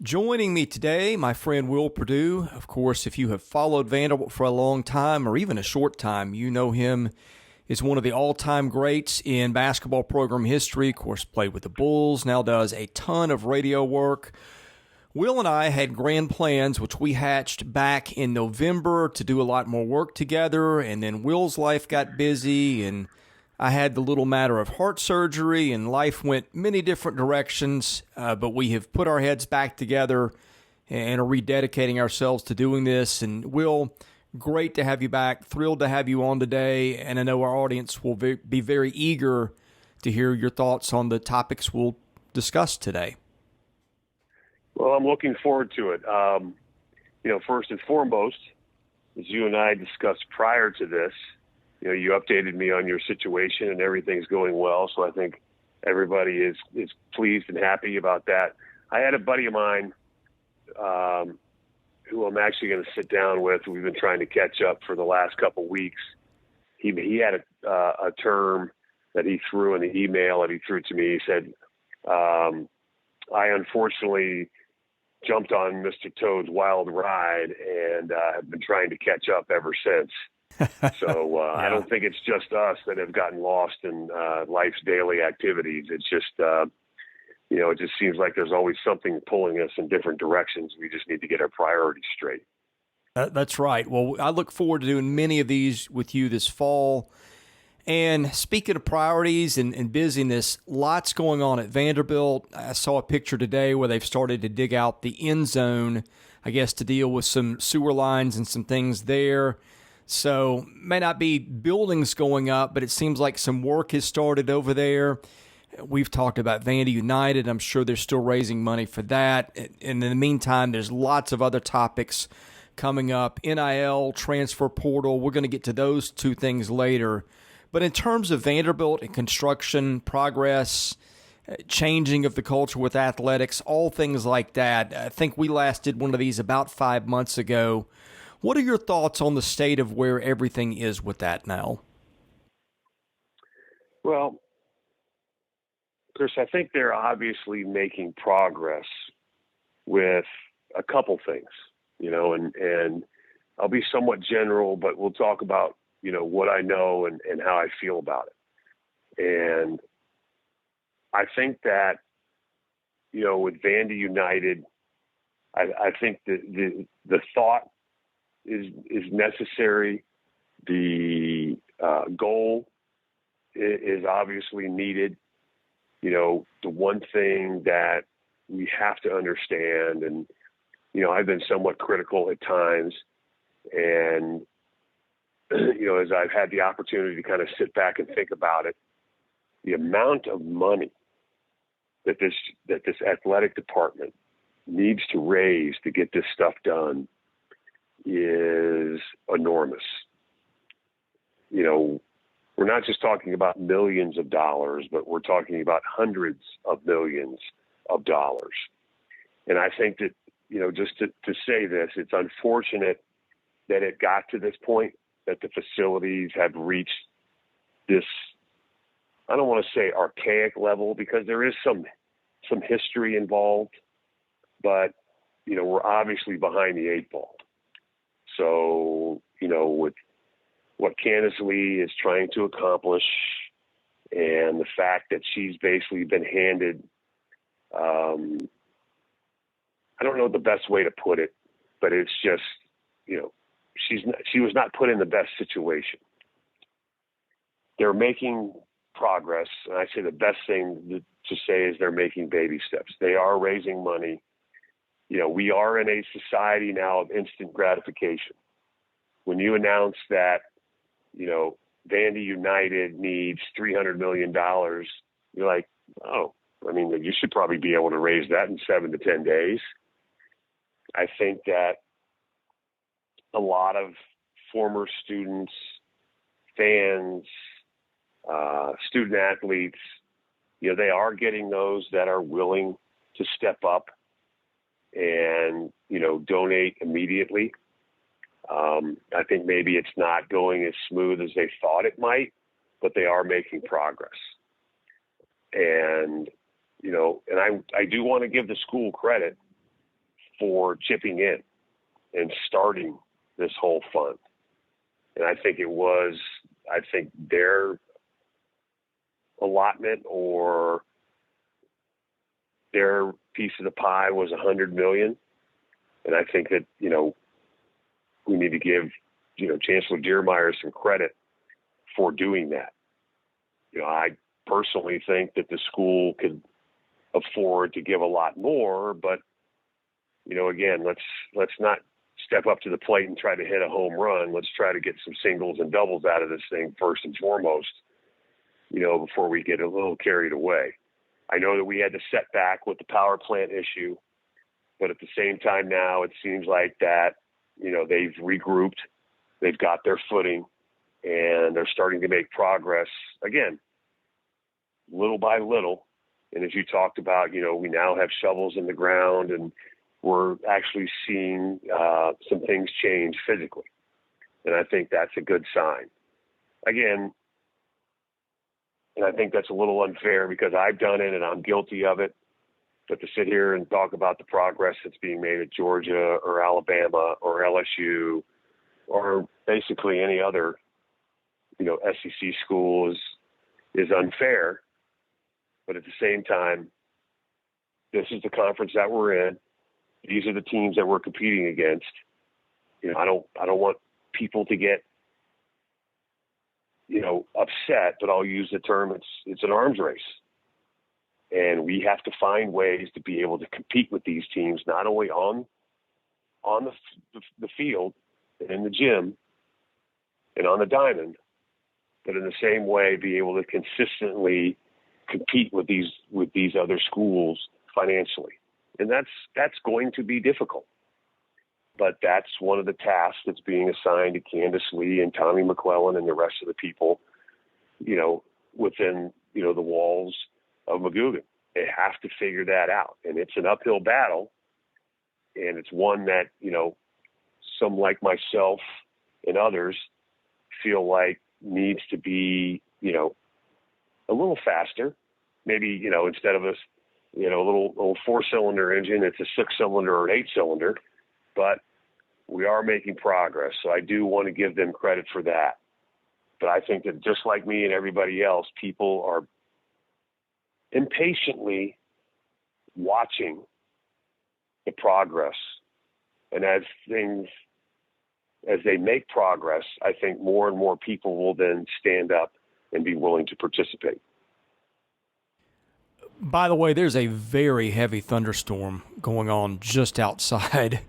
Joining me today, my friend Will Perdue. Of course, if you have followed Vanderbilt for a long time or even a short time, you know him as one of the all-time greats in basketball program history. Of course, played with the Bulls, now does a ton of radio work. Will and I had grand plans, which we hatched back in November to do a lot more work together, and then Will's life got busy, and I had the little matter of heart surgery, and life went many different directions, but we have put our heads back together and are rededicating ourselves to doing this. And Will, great to have you back. Thrilled to have you on today, and I know our audience will be very eager to hear your thoughts on the topics we'll discuss today. Well, I'm looking forward to it. First and foremost, as you and I discussed prior to this, you updated me on your situation and everything's going well. So I think everybody is pleased and happy about that. I had a buddy of mine who I'm actually going to sit down with. We've been trying to catch up for the last couple of weeks. He had a term that he threw in the email that he threw to me. He said, I unfortunately jumped on Mr. Toad's wild ride and have been trying to catch up ever since. So Yeah. I don't think it's just us that have gotten lost in life's daily activities. It's just, it just seems like there's always something pulling us in different directions. We just need to get our priorities straight. That's right. Well, I look forward to doing many of these with you this fall. And speaking of priorities and busyness, lots going on at Vanderbilt. I saw a picture today where they've started to dig out the end zone, I guess, to deal with some sewer lines and some things there. So may not be buildings going up, but it seems like some work has started over there. We've talked about Vandy United. I'm sure they're still raising money for that. And in the meantime, there's lots of other topics coming up. NIL, transfer portal. We're going to get to those two things later. But in terms of Vanderbilt and construction, progress, changing of the culture with athletics, all things like that, I think we last did one of these about 5 months ago. What are your thoughts on the state of where everything is with that now? Well, Chris, I think they're obviously making progress with a couple things, and I'll be somewhat general, but we'll talk about, what I know and how I feel about it. And I think that, with Vandy United, I think the thought is necessary. The goal is obviously needed. The one thing that we have to understand, and, I've been somewhat critical at times, and, as I've had the opportunity to kind of sit back and think about it, the amount of money that this athletic department needs to raise to get this stuff done is enormous. We're not just talking about millions of dollars, but we're talking about hundreds of millions of dollars. And I think that, just to say this, it's unfortunate that it got to this point, that the facilities have reached this, I don't want to say archaic level, because there is some history involved, but, we're obviously behind the eight ball. So, with what Candace Lee is trying to accomplish and the fact that she's basically been handed, I don't know the best way to put it, but it's just, she was not put in the best situation. They're making progress, and I say the best thing to say is they're making baby steps. They are raising money. We are in a society now of instant gratification. When you announce that, Vandy United needs $300 million, you're like, oh, you should probably be able to raise that in 7 to 10 days. I think that a lot of former students, fans, student athletes, they are getting those that are willing to step up and, donate immediately. I think maybe it's not going as smooth as they thought it might, but they are making progress. And, and I do want to give the school credit. for chipping in and starting this whole fund. And I think their allotment or their piece of the pie was $100 million. And I think that, we need to give, Chancellor Diermeyer some credit for doing that. I personally think that the school could afford to give a lot more, but, again, let's not step up to the plate and try to hit a home run. Let's try to get some singles and doubles out of this thing first and foremost, before we get a little carried away. I know that we had to set back with the power plant issue, but at the same time now it seems like that, they've regrouped, they've got their footing, and they're starting to make progress again, little by little. And as you talked about, we now have shovels in the ground, and we're actually seeing some things change physically. And I think that's a good sign. Again, and I think that's a little unfair because I've done it and I'm guilty of it. But to sit here and talk about the progress that's being made at Georgia or Alabama or LSU or basically any other, SEC school is unfair. But at the same time, this is the conference that we're in. These are the teams that we're competing against. I don't want people to get, upset, but I'll use the term, it's an arms race. And we have to find ways to be able to compete with these teams, not only on the field and in the gym and on the diamond, but in the same way be able to consistently compete with these other schools financially. And that's going to be difficult. But that's one of the tasks that's being assigned to Candace Lee and Tommy McClellan and the rest of the people, within, the walls of Magoogan. They have to figure that out. And it's an uphill battle. And it's one that, some like myself and others feel like needs to be, a little faster. Maybe, instead of a little 4-cylinder engine, it's a 6-cylinder or an 8-cylinder. But we are making progress. So I do want to give them credit for that. But I think that just like me and everybody else, people are impatiently watching the progress. And as they make progress, I think more and more people will then stand up and be willing to participate. By the way, there's a very heavy thunderstorm going on just outside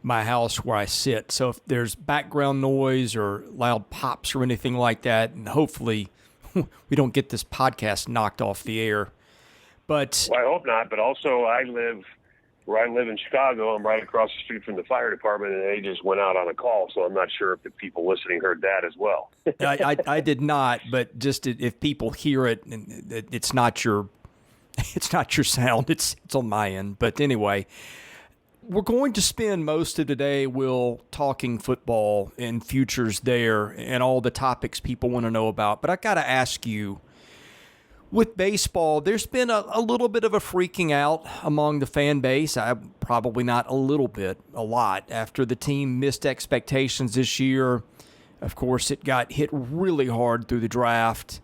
my house where I sit. So if there's background noise or loud pops or anything like that, and hopefully we don't get this podcast knocked off the air. But I hope not. But also where I live in Chicago, I'm right across the street from the fire department, and they just went out on a call. So I'm not sure if the people listening heard that as well. I did not, but just if people hear it, it's not your sound. It's on my end. But anyway, we're going to spend most of today, Will, talking football and futures there and all the topics people want to know about. But I got to ask you, with baseball, there's been a little bit of a freaking out among the fan base. Probably not a little bit, a lot, after the team missed expectations this year. Of course, it got hit really hard through the draft.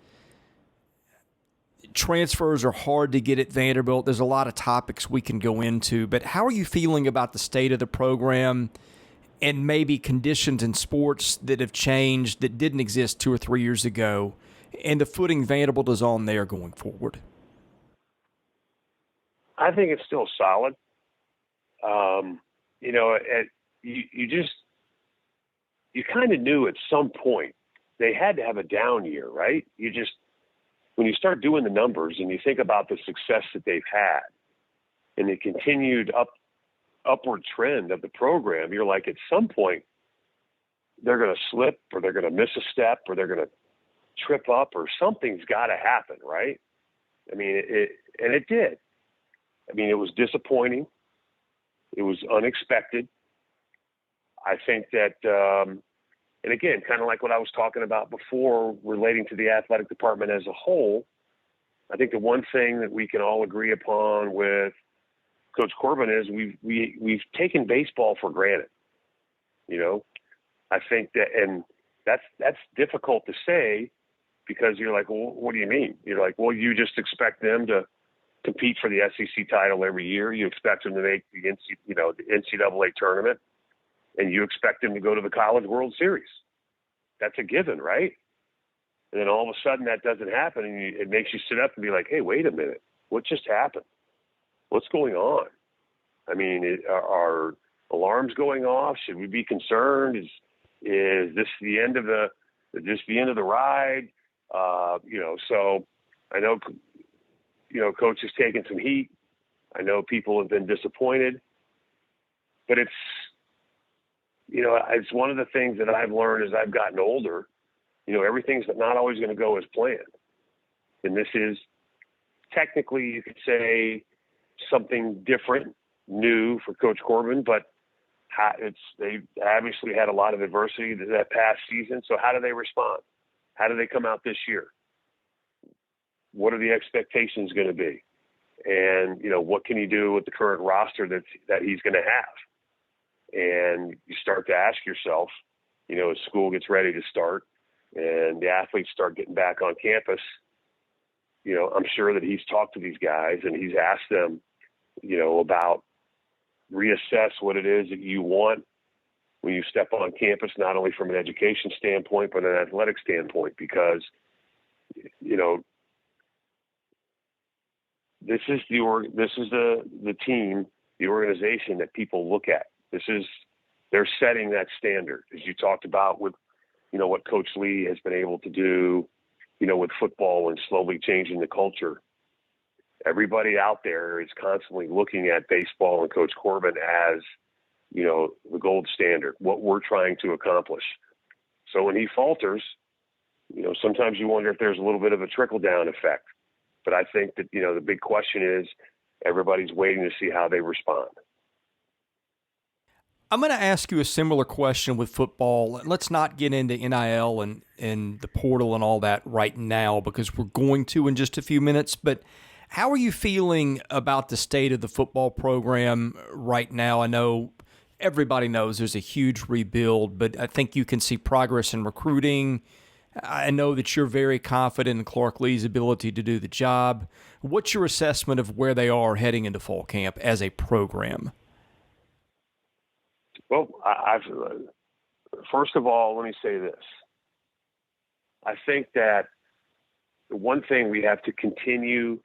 Transfers are hard to get at Vanderbilt. There's a lot of topics we can go into, but how are you feeling about the state of the program and maybe conditions in sports that have changed that didn't exist 2 or 3 years ago, and the footing Vanderbilt is on there going forward? I think it's still solid. You kind of knew at some point they had to have a down year, right? When you start doing the numbers and you think about the success that they've had and the continued upward trend of the program, you're like, at some point they're going to slip or they're going to miss a step or they're going to trip up or something's got to happen, right? I mean, it did. I mean, it was disappointing. It was unexpected. I think that, and again, kind of like what I was talking about before relating to the athletic department as a whole, I think the one thing that we can all agree upon with Coach Corbin is we've taken baseball for granted. I think that, and that's difficult to say because you're like, well, what do you mean? You're like, well, you just expect them to compete for the SEC title every year. You expect them to make the NCAA tournament, and you expect them to go to the College World Series. That's a given, right? And then all of a sudden that doesn't happen, and it makes you sit up and be like, hey, wait a minute. What just happened? What's going on? I mean, are alarms going off? Should we be concerned? Is this the end of the ride? So I know, Coach has taken some heat. I know people have been disappointed, but it's one of the things that I've learned as I've gotten older. Everything's not always going to go as planned. And this is technically, you could say, something different, new for Coach Corbin, but they obviously had a lot of adversity that past season. So how do they respond? How do they come out this year? What are the expectations going to be? And, what can you do with the current roster that he's going to have? And you start to ask yourself, as school gets ready to start and the athletes start getting back on campus, I'm sure that he's talked to these guys and he's asked them, about reassess what it is that you want when you step on campus, not only from an education standpoint, but an athletic standpoint, because, this is the team, the organization that people look at. They're setting that standard, as you talked about with, what Coach Lea has been able to do, with football and slowly changing the culture. Everybody out there is constantly looking at baseball and Coach Corbin as, the gold standard, what we're trying to accomplish. So when he falters, sometimes you wonder if there's a little bit of a trickle-down effect. But I think that, the big question is everybody's waiting to see how they respond. I'm going to ask you a similar question with football. Let's not get into NIL and the portal and all that right now because we're going to in just a few minutes. But how are you feeling about the state of the football program right now? I know everybody knows there's a huge rebuild, but I think you can see progress in recruiting. I know that you're very confident in Clark Lea's ability to do the job. What's your assessment of where they are heading into fall camp as a program? Well, first of all, let me say this. I think that the one thing we have to continue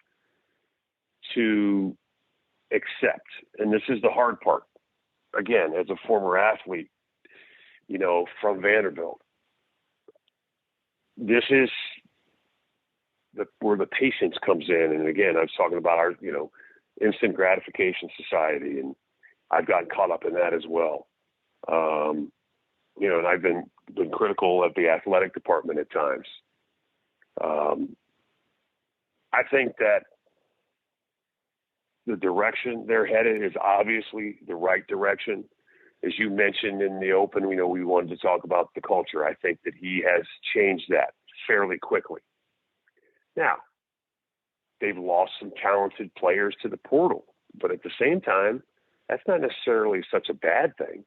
to accept, and this is the hard part, again, as a former athlete, from Vanderbilt, this is where the patience comes in. And again, I was talking about our, instant gratification society, and I've gotten caught up in that as well. And I've been critical of the athletic department at times. I think that the direction they're headed is obviously the right direction. As you mentioned in the open, we wanted to talk about the culture. I think that he has changed that fairly quickly. Now, they've lost some talented players to the portal, but at the same time, that's not necessarily such a bad thing.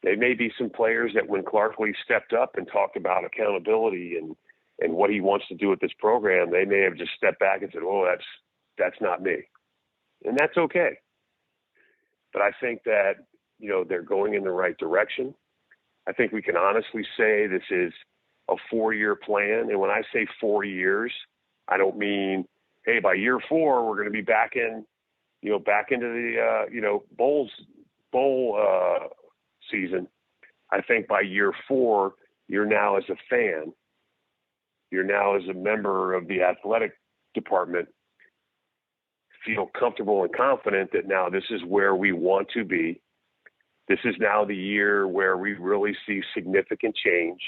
There may be some players that when Clark Lea stepped up and talked about accountability and what he wants to do with this program, they may have just stepped back and said, oh, that's not me. And that's okay. But I think that, they're going in the right direction. I think we can honestly say this is a 4-year plan. And when I say 4 years, I don't mean, hey, by year 4, we're going to be back into the, bowl season. I think by year 4, you're now as a fan, you're now as a member of the athletic department, feel comfortable and confident that now this is where we want to be. This is now the year where we really see significant change.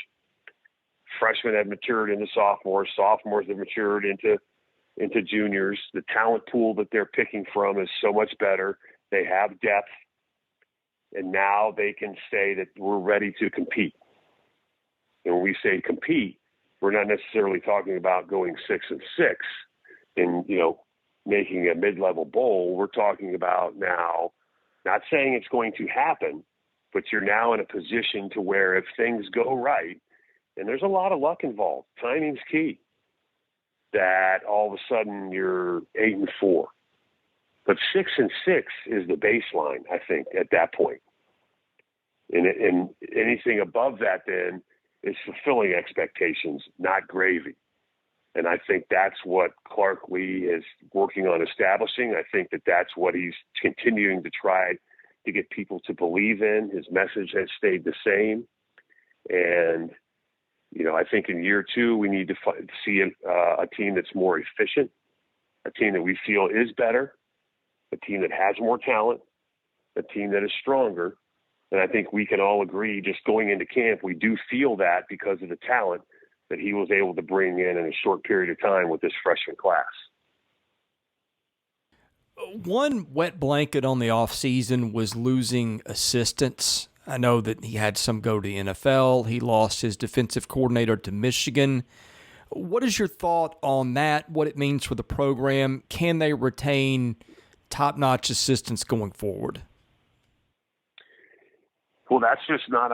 Freshmen have matured into sophomores. Sophomores have matured into juniors. The talent pool that they're picking from is so much better. They have depth. And now they can say that we're ready to compete. And when we say compete, we're not necessarily talking about going 6-6 and, making a mid-level bowl. We're talking about now, not saying it's going to happen, but you're now in a position to where if things go right, and there's a lot of luck involved, timing's key, that all of a sudden you're 8-4. But 6-6 is the baseline, I think, at that point. And anything above that then is fulfilling expectations, not gravy. And I think that's what Clark Lea is working on establishing. I think that that's what he's continuing to try to get people to believe in. His message has stayed the same. And, I think in year 2, we need to see a team that's more efficient, a team that we feel is better, a team that has more talent, a team that is stronger. And I think we can all agree, just going into camp, we do feel that because of the talent that he was able to bring in a short period of time with this freshman class. One wet blanket on the offseason was losing assistants. I know that he had some go to the NFL. He lost his defensive coordinator to Michigan. What is your thought on that, what it means for the program? Can they retain top-notch assistants going forward? Well, that's just not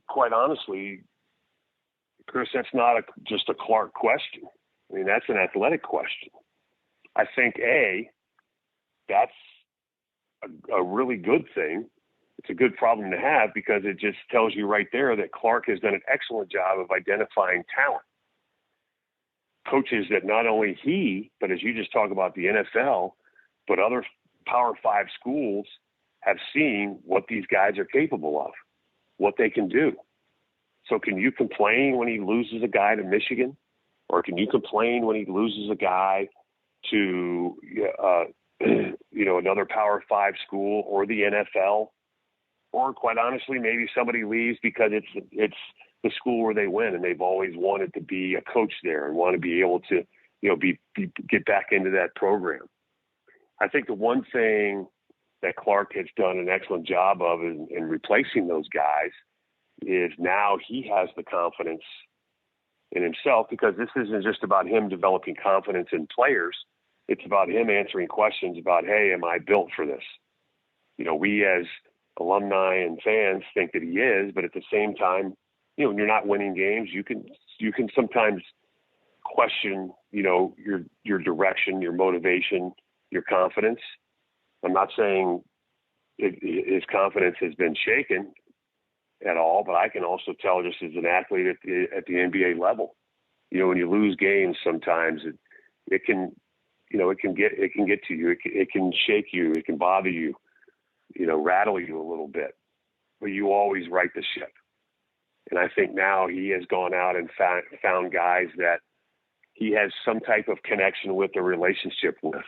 quite honestly, Chris, that's not just a Clark question. I mean, that's an athletic question. I think, that's a really good thing. It's a good problem to have because it just tells you right there that Clark has done an excellent job of identifying talent. Coaches that not only he, but as you just talk about the NFL, but other Power 5 schools have seen what these guys are capable of, what they can do. So can you complain when he loses a guy to Michigan? Or can you complain when he loses a guy to, another Power 5 school or the NFL? Or quite honestly, maybe somebody leaves because it's the school where they win and they've always wanted to be a coach there and want to be able to, get back into that program. I think the one thing that Clark has done an excellent job of in replacing those guys is now he has the confidence in himself, because this isn't just about him developing confidence in players. It's about him answering questions about, hey, am I built for this? We as alumni and fans think that he is, but at the same time, when you're not winning games, you can sometimes question, your direction, your motivation, your confidence. I'm not saying his confidence has been shaken at all, but I can also tell just as an athlete at the NBA level, when you lose games, sometimes it can get to you. It can shake you. It can bother you, rattle you a little bit, but you always right the ship. And I think now he has gone out and found guys that he has some type of connection with or relationship with.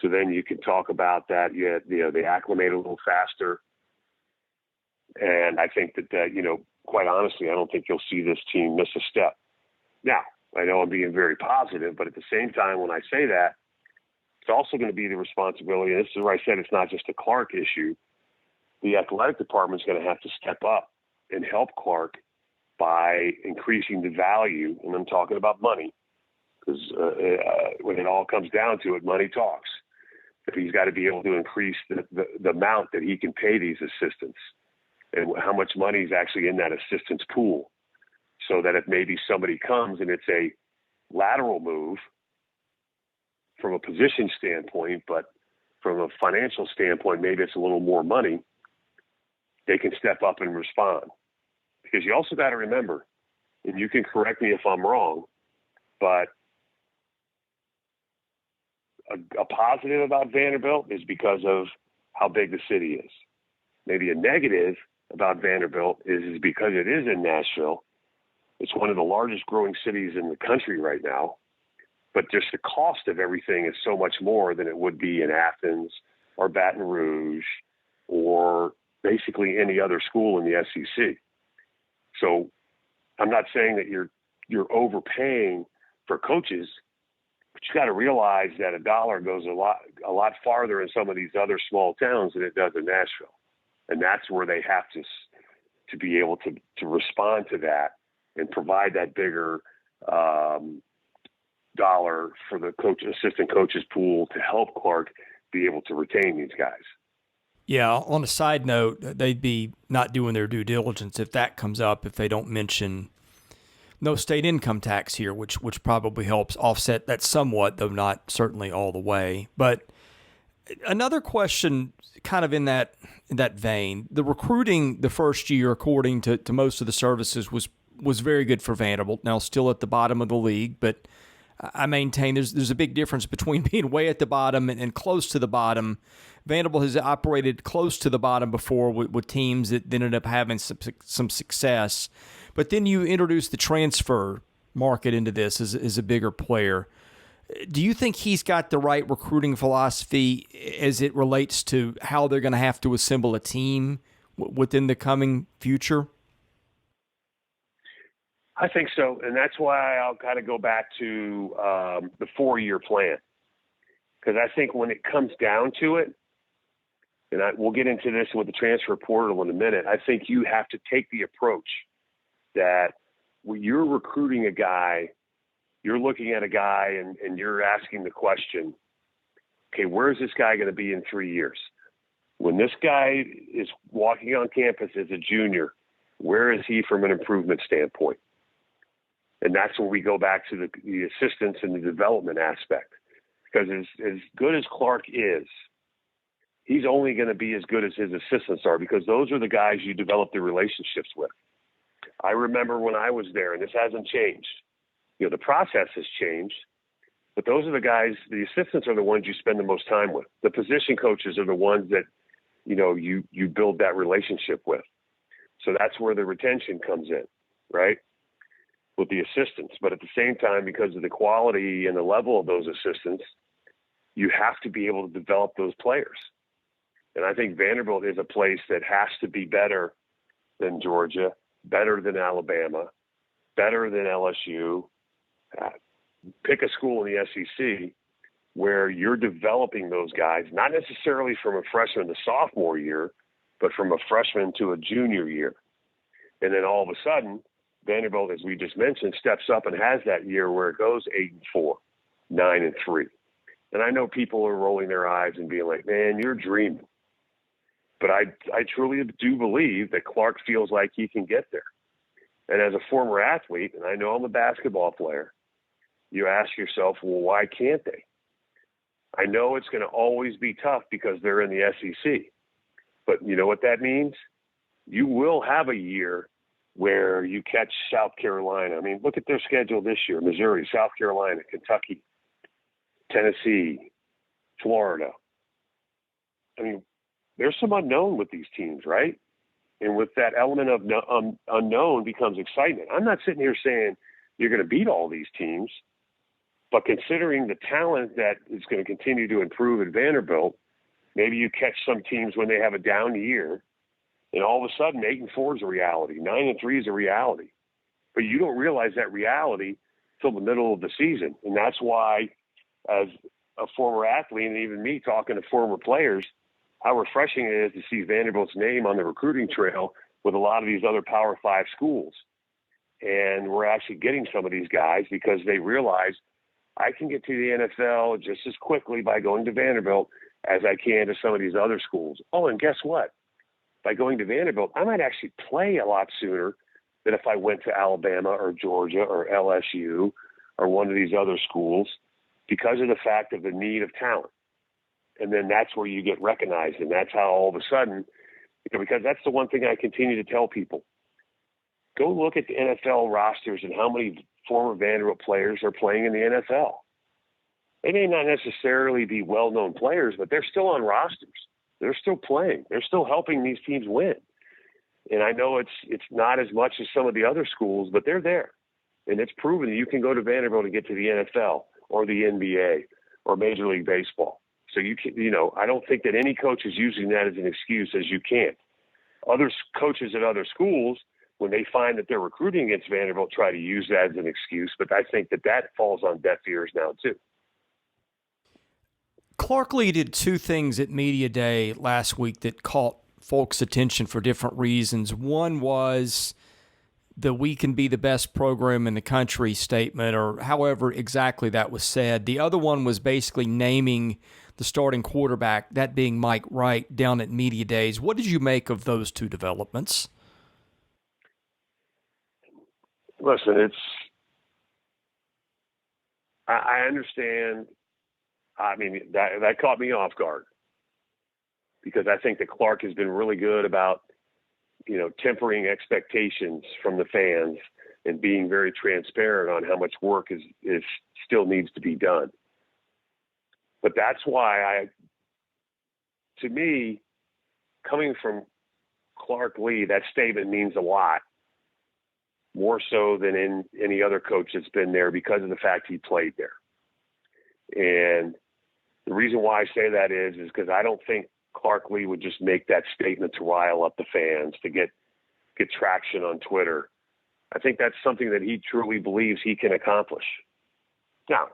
So then you can talk about that. They acclimate a little faster. And I think that, quite honestly, I don't think you'll see this team miss a step. Now, I know I'm being very positive, but at the same time, when I say that, it's also going to be the responsibility. And this is where I said it's not just a Clark issue. The athletic department is going to have to step up and help Clark by increasing the value. And I'm talking about money, because when it all comes down to it, money talks. But he's got to be able to increase the amount that he can pay these assistants and how much money is actually in that assistant's pool, so that if maybe somebody comes and it's a lateral move from a position standpoint, but from a financial standpoint, maybe it's a little more money, they can step up and respond. Because you also got to remember, and you can correct me if I'm wrong, but a positive about Vanderbilt is because of how big the city is. Maybe a negative about Vanderbilt is because it is in Nashville. It's one of the largest growing cities in the country right now, but just the cost of everything is so much more than it would be in Athens or Baton Rouge or basically any other school in the SEC. So I'm not saying that you're overpaying for coaches, but you got to realize that a dollar goes a lot farther in some of these other small towns than it does in Nashville. And that's where they have to be able to respond to that and provide that bigger dollar for the assistant coaches pool to help Clark be able to retain these guys. Yeah, on a side note, they'd be not doing their due diligence if that comes up, if they don't mention no state income tax here, which probably helps offset that somewhat, though not certainly all the way. But another question kind of in that vein, the recruiting the first year, according to most of the services, was very good for Vanderbilt. Now still at the bottom of the league, but I maintain there's a big difference between being way at the bottom and close to the bottom. Vanderbilt has operated close to the bottom before with teams that ended up having some success. But then you introduce the transfer market into this as a bigger player. Do you think he's got the right recruiting philosophy as it relates to how they're going to have to assemble a team within the coming future? I think so, and that's why I'll kind of go back to the 4-year plan, because I think when it comes down to it, and we'll get into this with the transfer portal in a minute, I think you have to take the approach that when you're recruiting a guy, you're looking at a guy and you're asking the question, okay, where is this guy going to be in 3 years? When this guy is walking on campus as a junior, where is he from an improvement standpoint? And that's where we go back to the assistance and the development aspect. Because as good as Clark is, he's only going to be as good as his assistants are, because those are the guys you develop the relationships with. I remember when I was there, and this hasn't changed. The process has changed, but those are the guys, the assistants are the ones you spend the most time with. The position coaches are the ones that, you build that relationship with. So that's where the retention comes in, right? With the assistants. But at the same time, because of the quality and the level of those assistants, you have to be able to develop those players. And I think Vanderbilt is a place that has to be better than Georgia, better than Alabama, better than LSU. Pick a school in the SEC where you're developing those guys, not necessarily from a freshman to sophomore year, but from a freshman to a junior year. And then all of a sudden, Vanderbilt, as we just mentioned, steps up and has that year where it goes 8-4, 9-3. And I know people are rolling their eyes and being like, man, you're dreaming. But I truly do believe that Clark feels like he can get there. And as a former athlete, and I know I'm a basketball player, you ask yourself, well, why can't they? I know it's going to always be tough because they're in the SEC. But you know what that means? You will have a year where you catch South Carolina. I mean, look at their schedule this year: Missouri, South Carolina, Kentucky, Tennessee, Florida. I mean, there's some unknown with these teams, right? And with that element of unknown becomes excitement. I'm not sitting here saying you're going to beat all these teams, but considering the talent that is going to continue to improve at Vanderbilt, maybe you catch some teams when they have a down year, and all of a sudden 8-4 is a reality, 9-3 is a reality. But you don't realize that reality till the middle of the season. And that's why, as a former athlete, and even me talking to former players, how refreshing it is to see Vanderbilt's name on the recruiting trail with a lot of these other Power 5 schools. And we're actually getting some of these guys because they realize I can get to the NFL just as quickly by going to Vanderbilt as I can to some of these other schools. Oh, and guess what? By going to Vanderbilt, I might actually play a lot sooner than if I went to Alabama or Georgia or LSU or one of these other schools, because of the fact of the need of talent. And then that's where you get recognized. And that's how all of a sudden, because that's the one thing I continue to tell people. Go look at the NFL rosters and how many former Vanderbilt players are playing in the NFL. They may not necessarily be well-known players, but they're still on rosters. They're still playing. They're still helping these teams win. And I know it's not as much as some of the other schools, but they're there. And it's proven that you can go to Vanderbilt and get to the NFL or the NBA or Major League Baseball. So I don't think that any coach is using that as an excuse, as you can't. Other coaches at other schools, when they find that they're recruiting against Vanderbilt, try to use that as an excuse. But I think that falls on deaf ears now too. Clark Lea did two things at Media Day last week that caught folks' attention for different reasons. One was the "we can be the best program in the country" statement, or however exactly that was said. The other one was basically naming the starting quarterback, that being Mike Wright, down at Media Days. What did you make of those two developments? Listen, I understand. I mean, that caught me off guard because I think that Clark has been really good about, tempering expectations from the fans and being very transparent on how much work is still needs to be done. But that's why to me, coming from Clark Lea, that statement means a lot, more so than in any other coach that's been there because of the fact he played there. And the reason why I say that is because I don't think Clark Lea would just make that statement to rile up the fans, to get traction on Twitter. I think that's something that he truly believes he can accomplish. Now,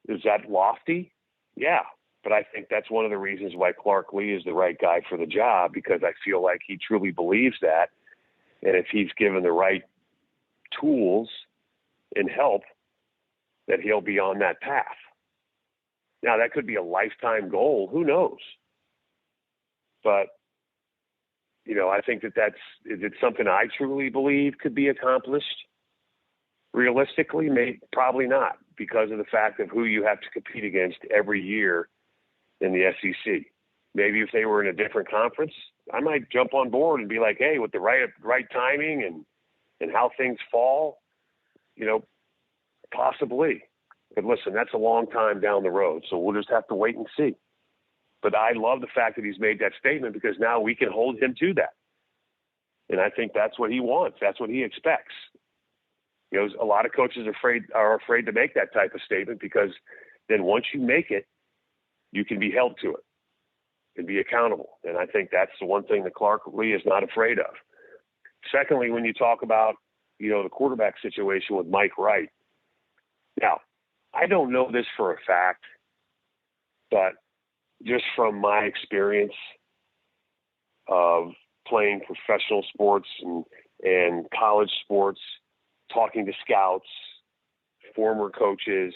is that lofty? Yeah. But I think that's one of the reasons why Clark Lea is the right guy for the job, because I feel like he truly believes that. And if he's given the right tools and help, that he'll be on that path. Now, that could be a lifetime goal. Who knows? But, I think is it something I truly believe could be accomplished realistically? Probably not, because of the fact of who you have to compete against every year in the SEC. Maybe if they were in a different conference, I might jump on board and be like, hey, with the right timing and how things fall, possibly. But listen, that's a long time down the road, so we'll just have to wait and see. But I love the fact that he's made that statement, because now we can hold him to that. And I think that's what he wants. That's what he expects. A lot of coaches are afraid to make that type of statement, because then once you make it, you can be held to it and be accountable. And I think that's the one thing that Clark Lea is not afraid of. Secondly, when you talk about, the quarterback situation with Mike Wright. Now, I don't know this for a fact, but just from my experience of playing professional sports and college sports, talking to scouts, former coaches,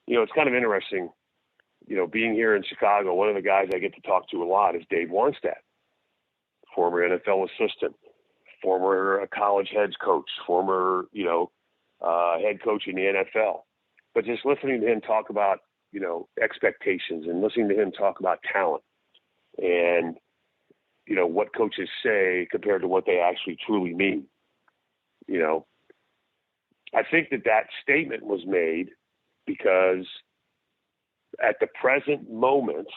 it's kind of interesting. Being here in Chicago, one of the guys I get to talk to a lot is Dave Wannstedt, former NFL assistant, former college heads coach, former, head coach in the NFL. But just listening to him talk about, expectations, and listening to him talk about talent and, what coaches say compared to what they actually truly mean. I think that statement was made because at the present moment,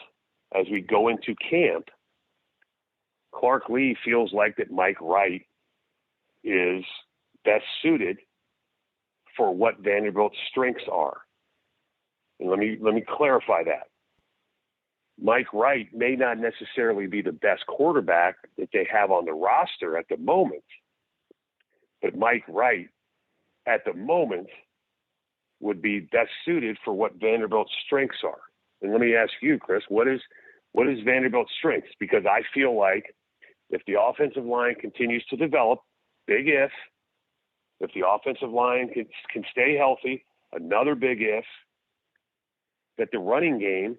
as we go into camp, Clark Lea feels like that Mike Wright is best suited for what Vanderbilt's strengths are. And let me clarify that. Mike Wright may not necessarily be the best quarterback that they have on the roster at the moment, but Mike Wright at the moment would be best suited for what Vanderbilt's strengths are. And let me ask you, Chris, what is Vanderbilt's strengths? Because I feel like if the offensive line continues to develop, big if the offensive line can stay healthy, another big if, that the running game,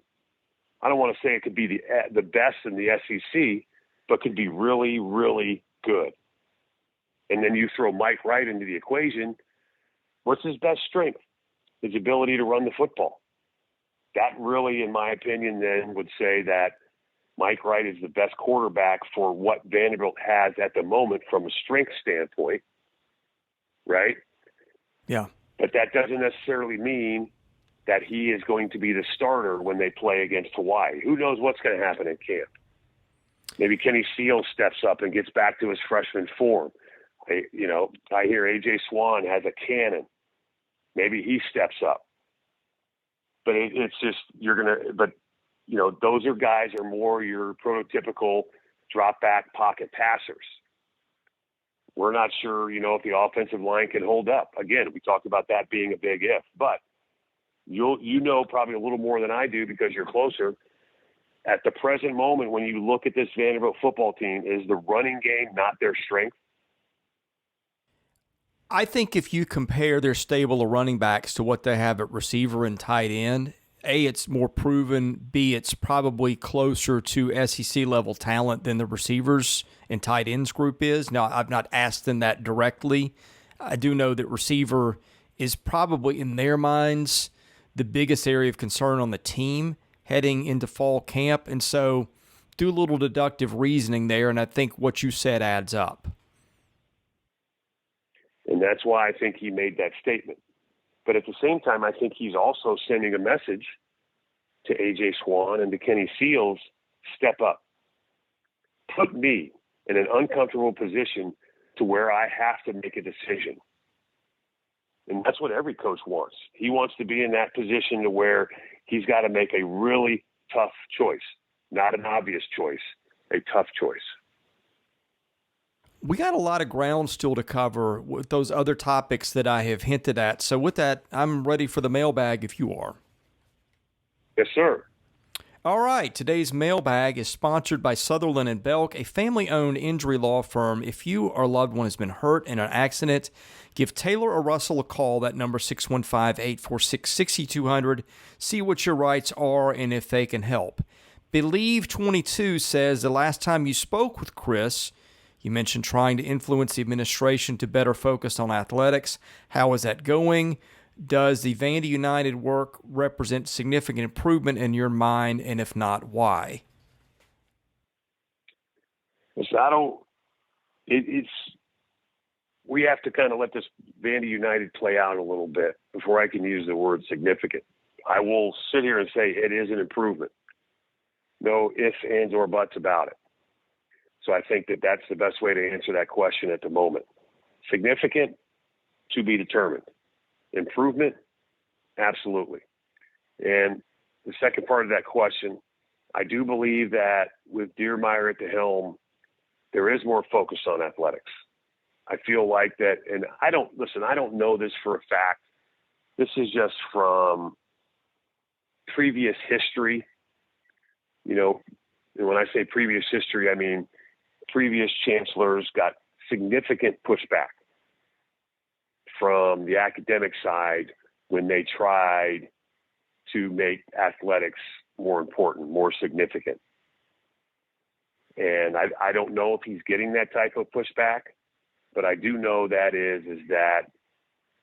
I don't want to say it could be the best in the SEC, but could be really, really good. And then you throw Mike Wright into the equation. What's his best strength? His ability to run the football. That really, in my opinion, then would say that Mike Wright is the best quarterback for what Vanderbilt has at the moment from a strength standpoint, right? Yeah. But that doesn't necessarily mean that he is going to be the starter when they play against Hawaii. Who knows what's going to happen in camp? Maybe Kenny Steele steps up and gets back to his freshman form. I hear A.J. Swan has a cannon. Maybe he steps up. But it's just, those are guys are more your prototypical drop back pocket passers. We're not sure, if the offensive line can hold up. Again, we talked about that being a big if, but you know probably a little more than I do because you're closer. At the present moment, when you look at this Vanderbilt football team, is the running game not their strength? I think if you compare their stable of running backs to what they have at receiver and tight end, A, it's more proven. B, it's probably closer to SEC level talent than the receivers and tight ends group is. Now, I've not asked them that directly. I do know that receiver is probably in their minds the biggest area of concern on the team heading into fall camp. And so do a little deductive reasoning there, and I think what you said adds up. And that's why I think he made that statement. But at the same time, I think he's also sending a message to A.J. Swan and to Kenny Seals, step up. Put me in an uncomfortable position to where I have to make a decision. And that's what every coach wants. He wants to be in that position to where he's got to make a really tough choice, not an obvious choice, a tough choice. We got a lot of ground still to cover with those other topics that I have hinted at. So with that, I'm ready for the mailbag if you are. Yes, sir. All right. Today's mailbag is sponsored by Sutherland & Belk, a family-owned injury law firm. If you or a loved one has been hurt in an accident, give Taylor or Russell a call. That number 615-846-6200. See what your rights are and if they can help. Believe22 says the last time you spoke with Chris, you mentioned trying to influence the administration to better focus on athletics. How is that going? Does the Vandy United work represent significant improvement in your mind, and if not, why? We have to kind of let this Vandy United play out a little bit before I can use the word significant. I will sit here and say it is an improvement. No ifs, ands, or buts about it. So I think that that's the best way to answer that question at the moment. Significant, to be determined. Improvement, absolutely. And the second part of that question, I do believe that with Deermeyer at the helm, there is more focus on athletics. I feel like that, and I don't know this for a fact. This is just from previous history. You know, and when I say previous history, I mean previous chancellors got significant pushback from the academic side when they tried to make athletics more important, more significant. And I don't know if he's getting that type of pushback, but I do know that is that,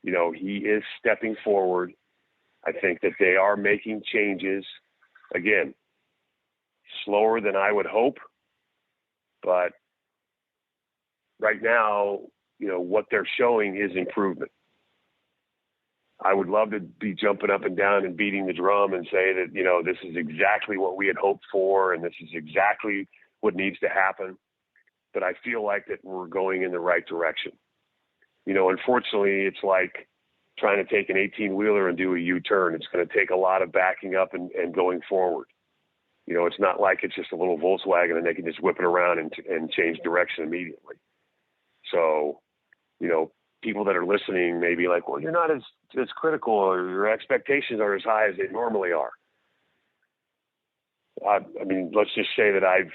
you know, he is stepping forward. I think that they are making changes, again, slower than I would hope, but right now, you know, what they're showing is improvement. I would love to be jumping up and down and beating the drum and say that, you know, this is exactly what we had hoped for and this is exactly what needs to happen. But I feel like that we're going in the right direction. You know, unfortunately, it's like trying to take an 18-wheeler and do a U-turn. It's going to take a lot of backing up and going forward. You know, it's not like it's just a little Volkswagen and they can just whip it around and change direction immediately. So, you know, people that are listening may be like, well, you're not as critical or your expectations are as high as they normally are. I mean, let's just say that I've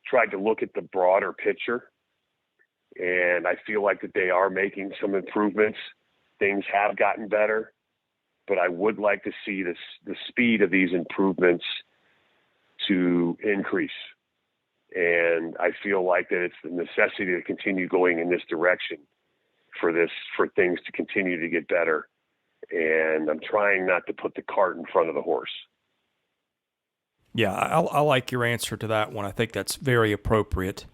tried to look at the broader picture and I feel like that they are making some improvements. Things have gotten better, but I would like to see the speed of these improvements to increase. And I feel like that it's the necessity to continue going in this direction for things to continue to get better. And I'm trying not to put the cart in front of the horse. Yeah, I like your answer to that one. I think that's very appropriate.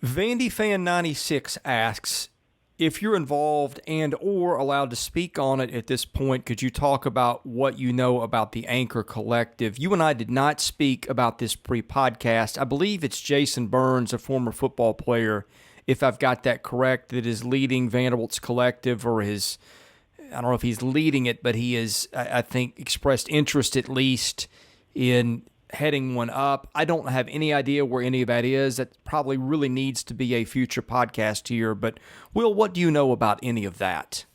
Vandy Fan 96 asks, if you're involved and or allowed to speak on it at this point, could you talk about what you know about the Anchor Collective? You and I did not speak about this pre-podcast. I believe it's Jason Burns, a former football player, if I've got that correct, that is leading Vanderbilt's collective, or I don't know if he's leading it, but he is, I think, expressed interest at least in heading one up. I don't have any idea where any of that is. That probably really needs to be a future podcast here. But, Will, what do you know about any of that?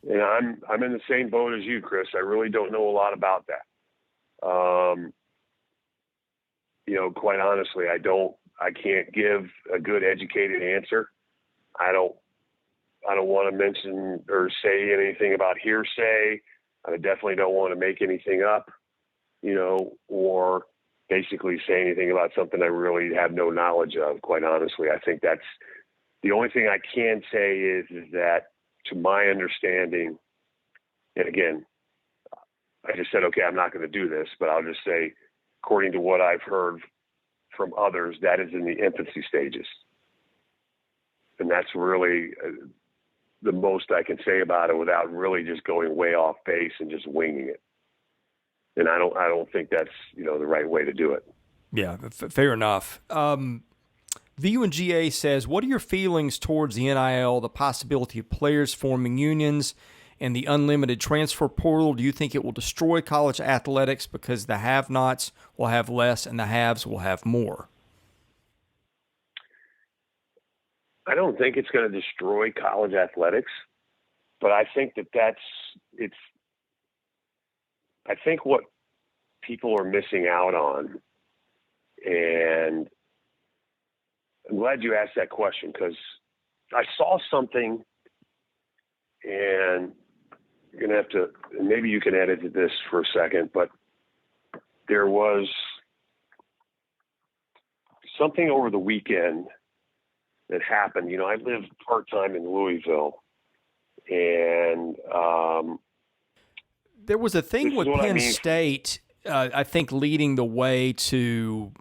Yeah, I'm in the same boat as you, Chris. I really don't know a lot about that. You know, quite honestly, I can't give a good educated answer. I don't want to mention or say anything about hearsay. I definitely don't want to make anything up, or basically say anything about something I really have no knowledge of, quite honestly. I think that's the only thing I can say is that, to my understanding, and again, I just said, okay, I'm not going to do this, but I'll just say, according to what I've heard from others, that is in the infancy stages. And that's really the most I can say about it without really just going way off base and just winging it. And I don't think that's, the right way to do it. Yeah, fair enough. VUNGA says, what are your feelings towards the NIL, the possibility of players forming unions, and the unlimited transfer portal? Do you think it will destroy college athletics because the have-nots will have less and the haves will have more? I don't think it's going to destroy college athletics, but I think I think what people are missing out on, and I'm glad you asked that question, because I saw something, and you're going to have to, maybe you can edit this for a second, but there was something over the weekend that happened. I live part-time in Louisville, and there was a thing with Penn State, I think, leading the way to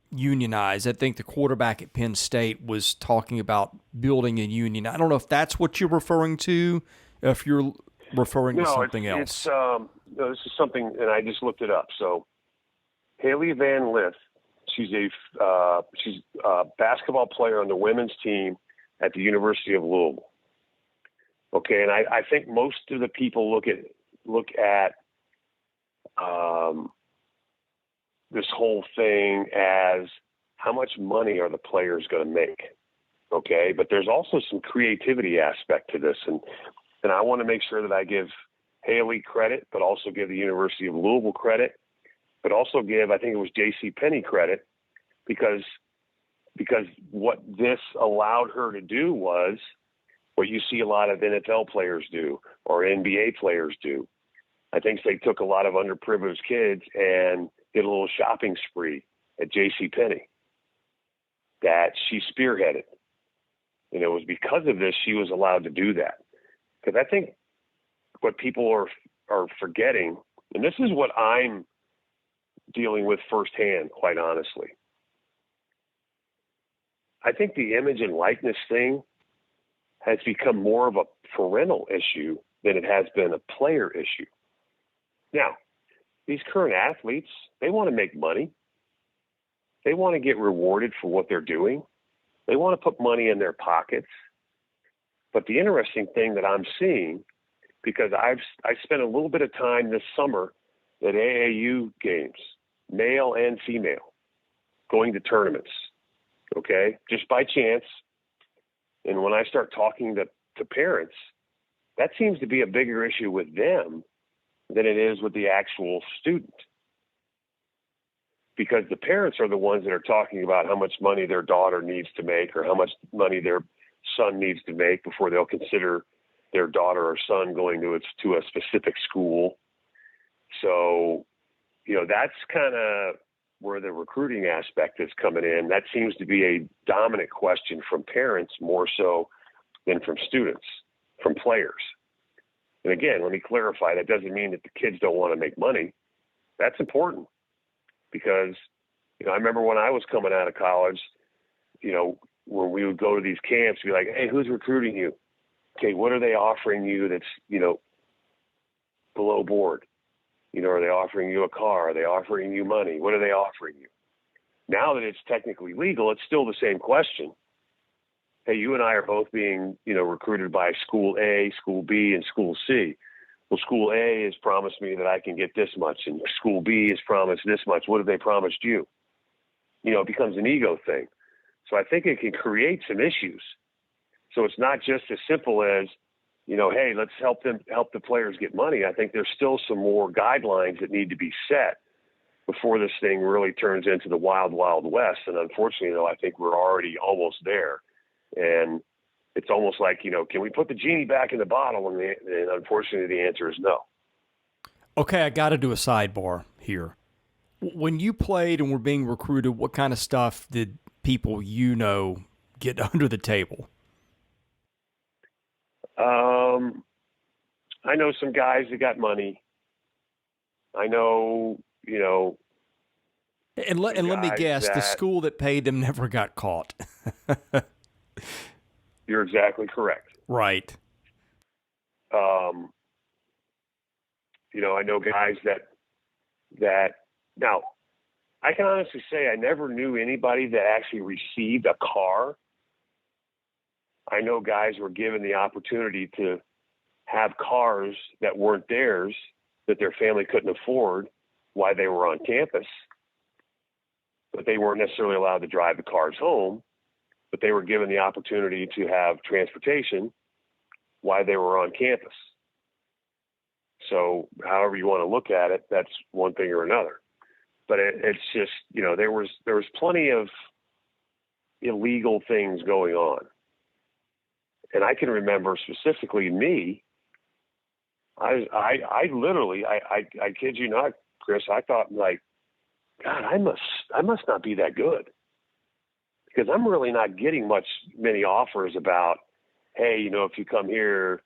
unionize. I think the quarterback at Penn State was talking about building a union. I don't know if that's what you're referring to, if you're referring to something else. No, this is something, and I just looked it up. So Haley Van Lith, she's a basketball player on the women's team at the University of Louisville. Okay, and I think most of the people look at this whole thing as how much money are the players going to make. Okay, but there's also some creativity aspect to this, and I want to make sure that I give Haley credit, but also give the University of Louisville credit, but also give, I think it was J.C. Penney credit, because what this allowed her to do was what you see a lot of NFL players do or NBA players do. I think they took a lot of underprivileged kids and did a little shopping spree at J.C. Penney that she spearheaded. And it was because of this she was allowed to do that. Because I think what people are forgetting, and this is what I'm dealing with firsthand, quite honestly. I think the image and likeness thing has become more of a parental issue than it has been a player issue. Now, these current athletes, they want to make money. They want to get rewarded for what they're doing. They want to put money in their pockets. But the interesting thing that I'm seeing, because I spent a little bit of time this summer at AAU games, male and female, going to tournaments, okay, just by chance. And when I start talking to parents, that seems to be a bigger issue with them than it is with the actual student. Because the parents are the ones that are talking about how much money their daughter needs to make or how much money their son needs to make before they'll consider their daughter or son going to a specific school. So, that's kind of where the recruiting aspect is coming in. That seems to be a dominant question from parents more so than from students, from players. And again, let me clarify, that doesn't mean that the kids don't want to make money. That's important because, I remember when I was coming out of college, when we would go to these camps, be like, hey, who's recruiting you? Okay, what are they offering you that's, below board? Are they offering you a car? Are they offering you money? What are they offering you? Now that it's technically legal, it's still the same question. Hey, you and I are both being, recruited by School A, School B, and School C. Well, School A has promised me that I can get this much, and School B has promised this much. What have they promised you? It becomes an ego thing. So I think it can create some issues. So it's not just as simple as, hey, let's help the players get money. I think there's still some more guidelines that need to be set before this thing really turns into the wild, wild west. And unfortunately, I think we're already almost there. And it's almost like, can we put the genie back in the bottle? And unfortunately, the answer is no. Okay, I got to do a sidebar here. When you played and were being recruited, what kind of stuff did people get under the table? I know some guys that got money. I know, And let me guess, the school that paid them never got caught. You're exactly correct. Right. I know guys that now I can honestly say I never knew anybody that actually received a car. I know guys were given the opportunity to have cars that weren't theirs, that their family couldn't afford while they were on campus, but they weren't necessarily allowed to drive the cars home, but they were given the opportunity to have transportation while they were on campus. So however you want to look at it, that's one thing or another. But it's just, there was plenty of illegal things going on. And I can remember specifically me, I literally, I kid you not, Chris, I thought like, God, I must not be that good, because I'm really not getting many offers about, hey, if you come here,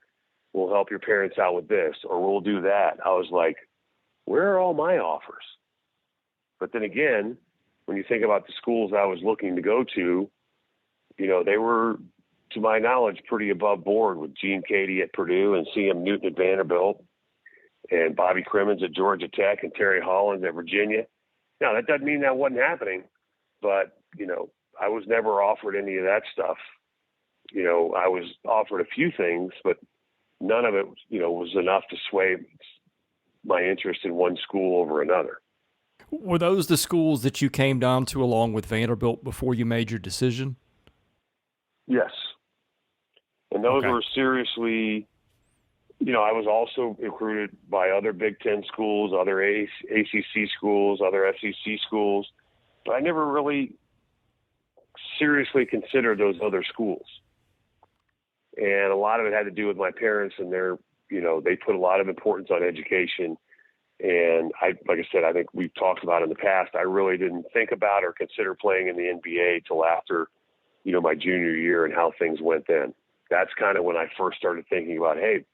we'll help your parents out with this, or we'll do that. I was like, where are all my offers? But then again, when you think about the schools I was looking to go to, they were, to my knowledge, pretty above board, with Gene Cady at Purdue and C.M. Newton at Vanderbilt and Bobby Crimmins at Georgia Tech and Terry Holland at Virginia. Now, that doesn't mean that wasn't happening, but, I was never offered any of that stuff. I was offered a few things, but none of it, was enough to sway my interest in one school over another. Were those the schools that you came down to along with Vanderbilt before you made your decision? Yes. And those were seriously, I was also recruited by other Big Ten schools, other ACC schools, other SEC schools, but I never really seriously considered those other schools. And a lot of it had to do with my parents and they put a lot of importance on education. And like I said, I think we've talked about in the past, I really didn't think about or consider playing in the NBA till after, my junior year and how things went then. That's kind of when I first started thinking about, hey,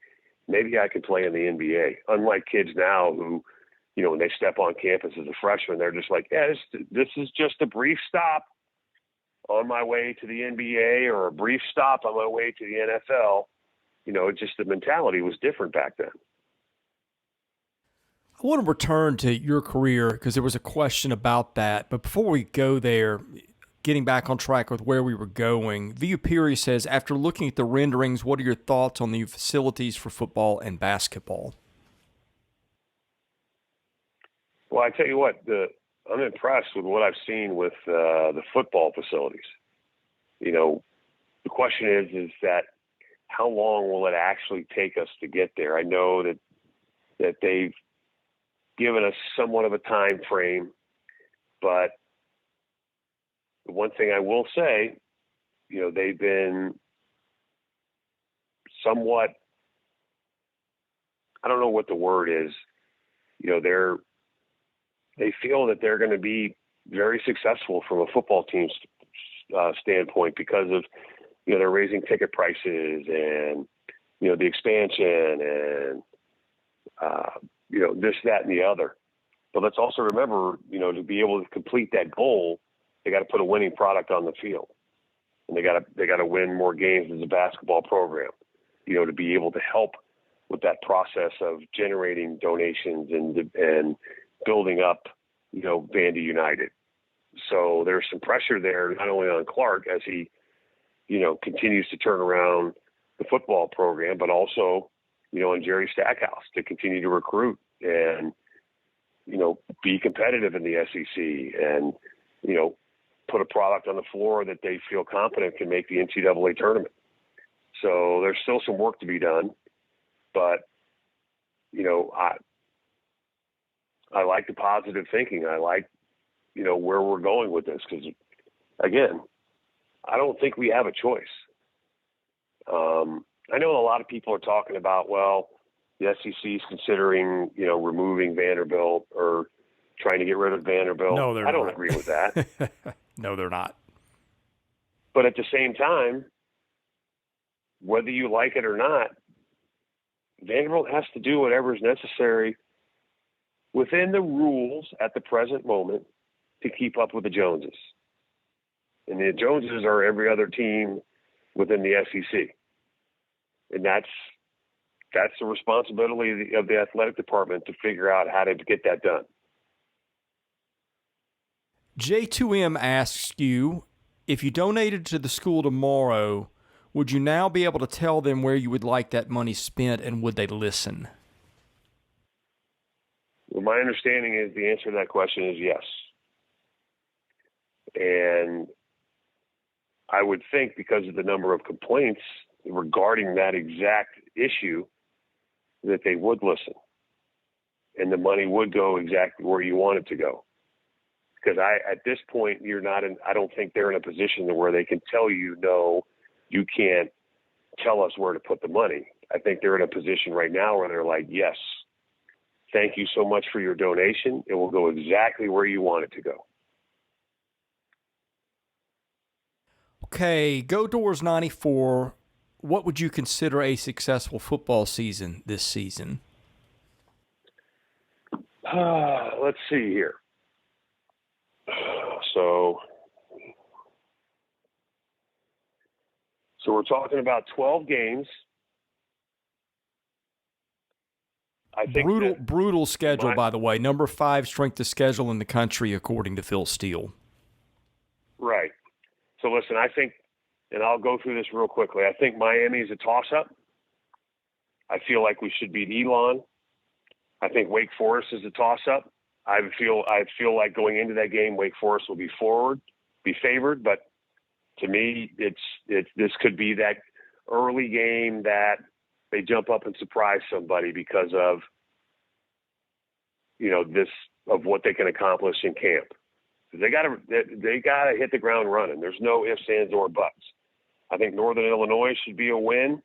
maybe I could play in the NBA. Unlike kids now who, when they step on campus as a freshman, they're just like, yeah, this is just a brief stop on my way to the NBA or a brief stop on my way to the NFL. Just the mentality was different back then. I want to return to your career because there was a question about that. But before we go there, getting back on track with where we were going, VU Peary says, after looking at the renderings, what are your thoughts on the facilities for football and basketball? Well, I tell you what, I'm impressed with what I've seen with the football facilities. The question is that how long will it actually take us to get there? I know that they've given us somewhat of a time frame, but the one thing I will say, they've been somewhat, I don't know what the word is, they feel that they're going to be very successful from a football team's standpoint because of, they're raising ticket prices and, the expansion and, this, that, and the other. But let's also remember, to be able to complete that goal, they got to put a winning product on the field, and they got to win more games as a basketball program, to be able to help with that process of generating donations and building up, Vandy United. So there's some pressure there, not only on Clark as he, continues to turn around the football program, but also, on Jerry Stackhouse to continue to recruit and, be competitive in the SEC and, put a product on the floor that they feel confident can make the NCAA tournament. So there's still some work to be done, but, I like the positive thinking. I like, where we're going with this because, again, I don't think we have a choice. I know a lot of people are talking about, well, the SEC is considering, removing Vanderbilt or trying to get rid of Vanderbilt. No, they're I don't not. agree with that. No, they're not. But at the same time, whether you like it or not, Vanderbilt has to do whatever is necessary within the rules at the present moment to keep up with the Joneses. And the Joneses are every other team within the SEC. And that's the responsibility of the athletic department to figure out how to get that done. J2M asks you, if you donated to the school tomorrow, would you now be able to tell them where you would like that money spent, and would they listen? Well, my understanding is the answer to that question is yes. And I would think because of the number of complaints regarding that exact issue that they would listen and the money would go exactly where you want it to go. Because at this point, I don't think they're in a position where they can tell you, no, you can't tell us where to put the money. I think they're in a position right now where they're like, yes, thank you so much for your donation. It will go exactly where you want it to go. Okay, Go Doors 94. What would you consider a successful football season this season? Let's see here. So we're talking about 12 games. I think brutal schedule, by the way. Number 5 strength of schedule in the country, according to Phil Steele. Right. So listen, I think, and I'll go through this real quickly. I think Miami is a toss-up. I feel like we should beat Elon. I think Wake Forest is a toss-up. I feel like going into that game, Wake Forest will be favored. But to me, this could be that early game that they jump up and surprise somebody because of of what they can accomplish in camp. They gotta hit the ground running. There's no ifs, ands, or buts. I think Northern Illinois should be a win,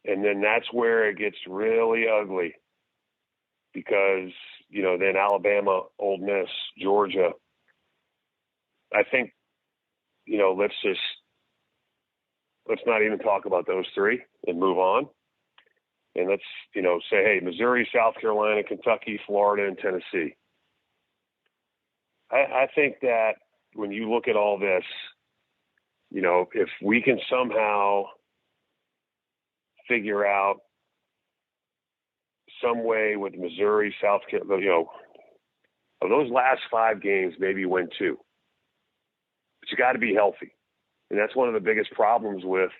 and then that's where it gets really ugly because then Alabama, Ole Miss, Georgia. I think let's not even talk about those three and move on, and let's say, hey, Missouri, South Carolina, Kentucky, Florida, and Tennessee. I think that when you look at all this, if we can somehow figure out some way with Missouri, South Carolina, of those last 5 games, maybe win 2. But you got to be healthy. And that's one of the biggest problems with,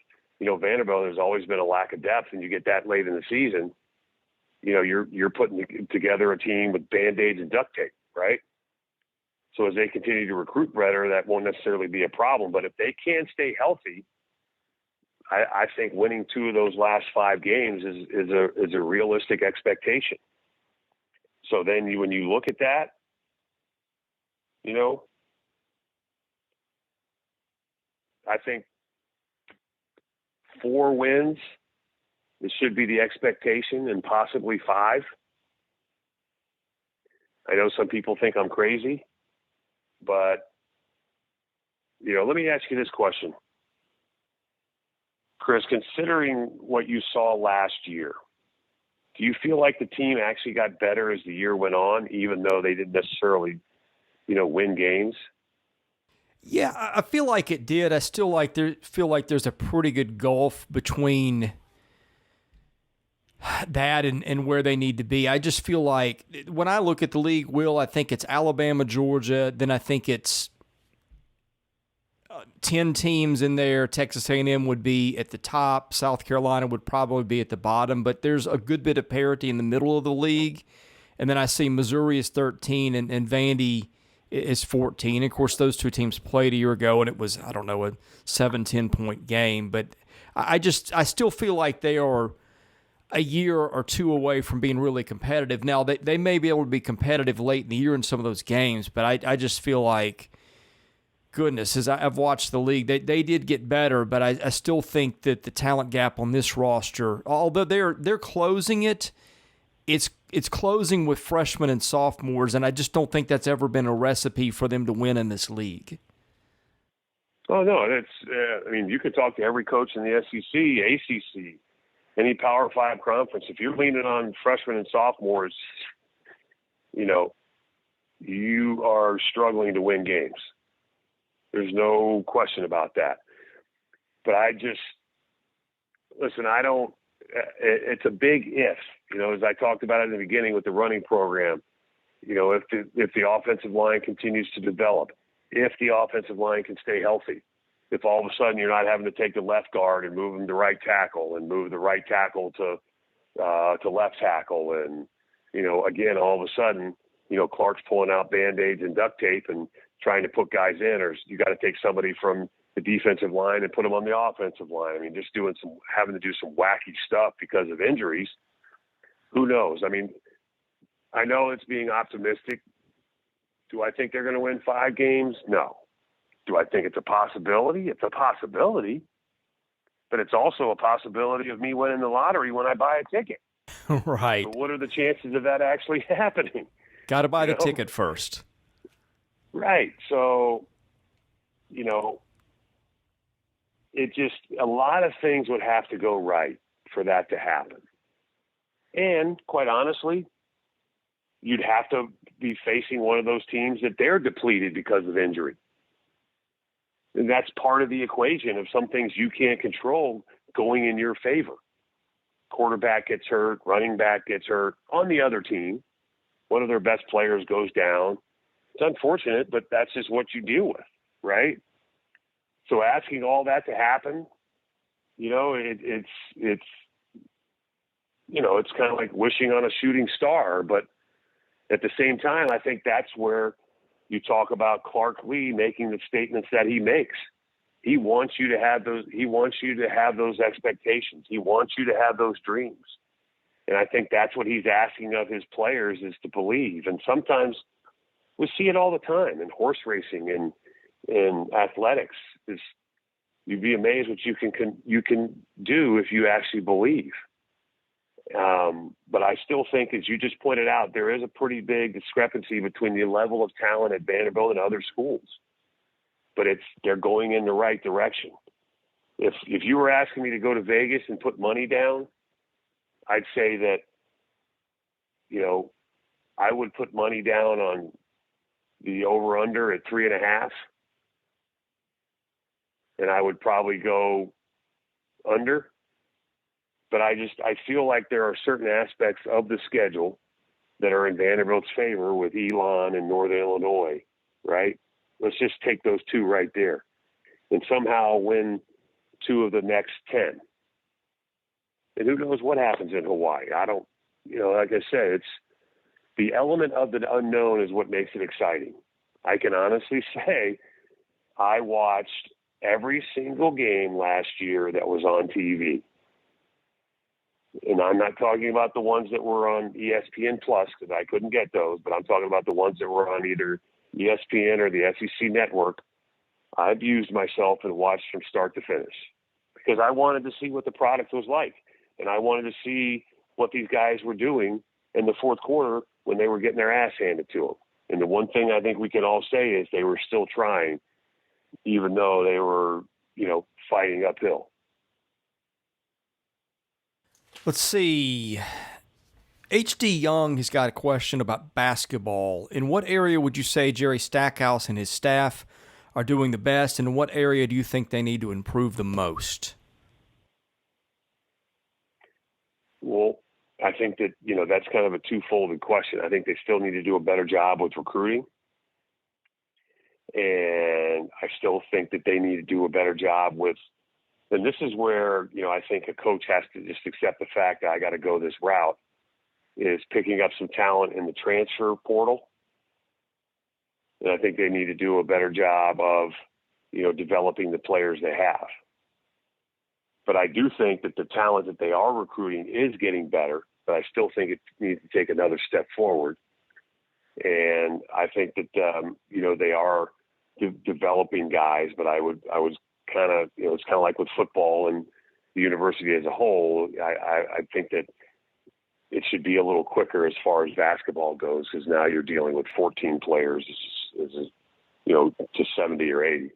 Vanderbilt. There's always been a lack of depth, and you get that late in the season, you're putting together a team with Band-Aids and duct tape, right? So as they continue to recruit better, that won't necessarily be a problem. But if they can stay healthy, I think winning 2 of those last 5 games is a realistic expectation. So then when you look at that, I think 4 wins, it should be the expectation, and possibly 5. I know some people think I'm crazy, but, let me ask you this question. Chris, considering what you saw last year, do you feel like the team actually got better as the year went on, even though they didn't necessarily, win games? Yeah, I feel like it did. I still feel like there's a pretty good gulf between that and where they need to be. I just feel like when I look at the league, Will, I think it's Alabama, Georgia, then I think it's 10 teams in there. Texas A&M would be at the top. South Carolina would probably be at the bottom, but there's a good bit of parity in the middle of the league. And then I see Missouri is 13 and Vandy is 14. Of course, those 2 teams played a year ago, and it was, a 7-10 point game. But I still feel like they are a year or 2 away from being really competitive. Now, they may be able to be competitive late in the year in some of those games, but I just feel like goodness, as I've watched the league, they did get better, but I still think that the talent gap on this roster, although they're closing it, it's closing with freshmen and sophomores, and I just don't think that's ever been a recipe for them to win in this league. Oh, no, I mean, you could talk to every coach in the SEC, ACC, any Power 5 conference. If you're leaning on freshmen and sophomores, you are struggling to win games. There's no question about that. But it's a big if, as I talked about in the beginning with the running program, if the offensive line continues to develop, if the offensive line can stay healthy, if all of a sudden you're not having to take the left guard and move him to right tackle and move the right tackle to left tackle. And, again, all of a sudden, Clark's pulling out Band-Aids and duct tape and trying to put guys in, or you got to take somebody from the defensive line and put them on the offensive line. I mean, just having to do some wacky stuff because of injuries. Who knows? I mean, I know it's being optimistic. Do I think they're going to win 5 games? No. Do I think it's a possibility? It's a possibility, but it's also a possibility of me winning the lottery when I buy a ticket. Right. So what are the chances of that actually happening? Got to buy the ticket first. Right. So, a lot of things would have to go right for that to happen. And quite honestly, you'd have to be facing one of those teams that they're depleted because of injury. And that's part of the equation of some things you can't control going in your favor. Quarterback gets hurt, running back gets hurt. On the other team, one of their best players goes down. It's unfortunate, but that's just what you deal with, right? So asking all that to happen, it's kind of like wishing on a shooting star. But at the same time, I think that's where you talk about Clark Lea making the statements that he makes. He wants you to have those. He wants you to have those expectations. He wants you to have those dreams. And I think that's what he's asking of his players, is to believe. And sometimes we see it all the time in horse racing and in athletics. You'd be amazed what you can do if you actually believe. But I still think, as you just pointed out, there is a pretty big discrepancy between the level of talent at Vanderbilt and other schools. But they're going in the right direction. If you were asking me to go to Vegas and put money down, I'd say that, I would put money down on the over-under at 3.5. And I would probably go under. But I feel like there are certain aspects of the schedule that are in Vanderbilt's favor with Elon and Northern Illinois, right? Let's just take those 2 right there and somehow win 2 of the next 10. And who knows what happens in Hawaii? I don't, like I said, it's the element of the unknown is what makes it exciting. I can honestly say I watched every single game last year that was on TV. And I'm not talking about the ones that were on ESPN Plus, because I couldn't get those, but I'm talking about the ones that were on either ESPN or the SEC Network. I've used myself and watched from start to finish because I wanted to see what the product was like. And I wanted to see what these guys were doing in the fourth quarter when they were getting their ass handed to them. And the one thing I think we can all say is they were still trying, even though they were, fighting uphill. Let's see. H.D. Young has got a question about basketball. In what area would you say Jerry Stackhouse and his staff are doing the best, and in what area do you think they need to improve the most? Well, I think that, that's kind of a two-folded question. I think they still need to do a better job with recruiting. And I still think that they need to do a better job with, and this is where, I think a coach has to just accept the fact that I got to go this route, is picking up some talent in the transfer portal. And I think they need to do a better job of, developing the players they have. But I do think that the talent that they are recruiting is getting better, but I still think it needs to take another step forward. And I think that, they are developing guys, but I was kind of, it's kind of like with football and the university as a whole. I think that it should be a little quicker as far as basketball goes, because now you're dealing with 14 players, to 70 or 80.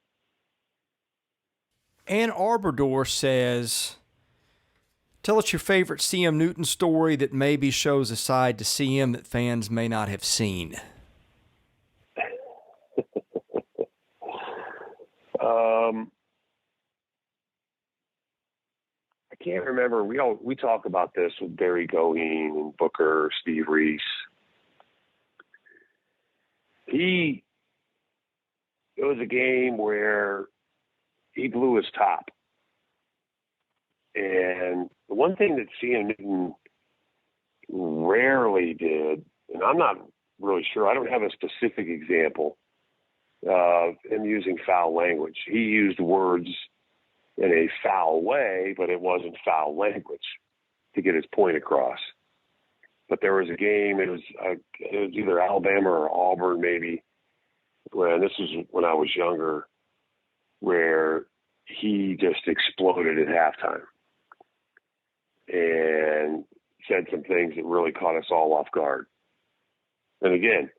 Ann Arbordor says, tell us your favorite CM Newton story that maybe shows a side to CM that fans may not have seen. I can't remember. We talk about this with Barry Goheen and Booker, Steve Reese. It was a game where he blew his top. And the one thing that CM Newton rarely did, and I'm not really sure, I don't have a specific example of him using foul language. He used words in a foul way, but it wasn't foul language to get his point across. But there was a game, it was either Alabama or Auburn maybe, this was when I was younger, where he just exploded at halftime and said some things that really caught us all off guard. And again,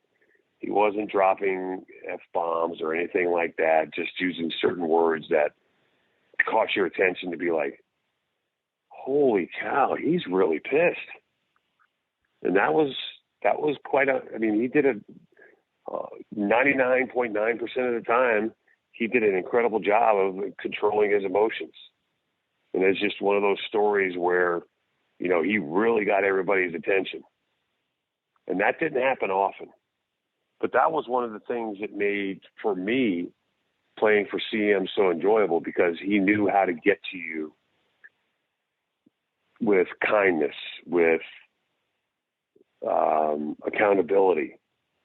he wasn't dropping F-bombs or anything like that, just using certain words that caught your attention to be like, holy cow, he's really pissed. And that was quite he did it 99.9% of the time. He did an incredible job of controlling his emotions. And it's just one of those stories where, he really got everybody's attention. And that didn't happen often. But that was one of the things that made, for me, playing for CM so enjoyable, because he knew how to get to you with kindness, with accountability,